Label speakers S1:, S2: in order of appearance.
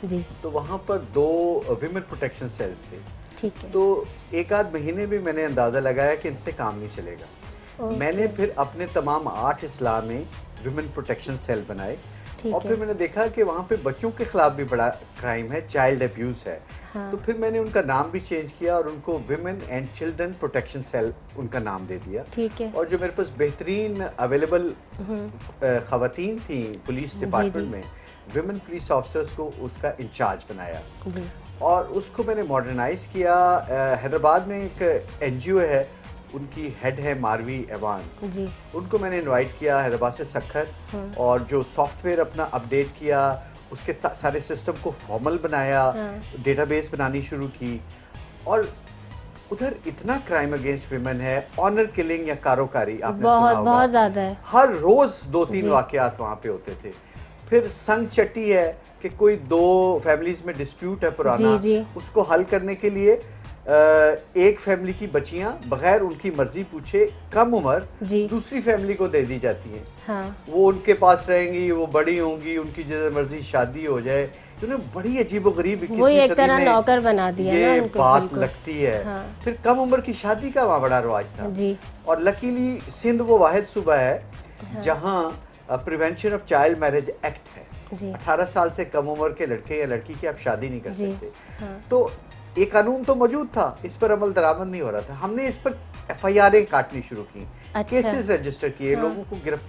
S1: जी।
S2: तो वहाँ पर 2 विमेन प्रोटेक्शन सेल्स थे।
S1: ठीक है।
S2: तो एक आध महीने में मैंने अंदाज़ा लगाया कि इनसे काम नहीं चलेगा। मैंने
S1: ओके।
S2: फिर अपने तमाम 8 अजला में विमेन प्रोटेक्शन सेल बनाए और
S1: ठीक
S2: फिर
S1: है।
S2: मैंने देखा कि वहाँ पे बच्चों के खिलाफ भी बड़ा क्राइम है, चाइल्ड अब्यूज़ है।
S1: हाँ।
S2: तो फिर मैंने उनका नाम भी चेंज किया और उनको women and children protection cell उनका नाम दे दिया।
S1: ठीक है।
S2: और जो मेरे पास बेहतरीन अवेलेबल ख़वातीन थी पुलिस
S1: जी,
S2: डिपार्टमेंट
S1: जी।
S2: में, विमेन पुलिस ऑफिसर्स को उसका इंचार्ज बनाया
S1: जी।
S2: और उसको मैंने मॉडर्नाइज़ किया। हैदराबाद में एक एनजीओ है, उनकी हेड है मारवी एवान।
S1: जी।
S2: उनको मैंने इनवाइट किया हैदराबाद से सखर, और जो सॉफ्टवेयर अपना अपडेट किया, उसके सारे सिस्टम को फॉर्मल बनाया,
S1: हाँ।
S2: डेटाबेस बनानी शुरू की। और उधर इतना क्राइम अगेंस्ट विमेन है, ऑनर किलिंग या कारोकारी आपने सुना
S1: बहुत
S2: होगा,
S1: बहुत ज़्यादा है।
S2: हर रोज 2-3
S1: जी।
S2: वाकयात वहाँ पे होते थे। फिर संग चट्टी है कि कोई 2 फैमिलीज में डिस्प्यूट है पुराना,
S1: जी, जी।
S2: उसको हल करने के लिए एक फैमिली की बच्चियां बगैर उनकी मर्जी पूछे कम उम्र
S1: जी।
S2: दूसरी फैमिली को दे दी जाती हैं।
S1: हाँ।
S2: वो उनके पास रहेंगी, वो बड़ी होंगी, उनकी जैसे मर्जी शादी हो जाए। उन्हें बड़ी अजीबोगरीब
S1: वो एक तरह नौकर बना दिया ना
S2: ये
S1: उनको,
S2: बात
S1: बिल्कुल।
S2: लगती है।
S1: हाँ।
S2: फिर कम उम्र की शादी का वहाँ बड़ा रवाज था।
S1: जी।
S2: और लकीली सिंध वो वाहिद सूबा है जहाँ prevention of child marriage act है।
S1: जी।
S2: 18 साल से कम उम्र के लड़के या लड़की की आप शादी नहीं कर
S1: जी।
S2: सकते।
S1: हाँ।
S2: तो ये कानून तो मौजूद था, इस पर अमल दरामद नहीं हो रहा था। हमने इस पर FIR काटनी शुरू की,
S1: अच्छा।
S2: केसेस रजिस्टर किए,
S1: हाँ।
S2: लोगों को गिरफ्तार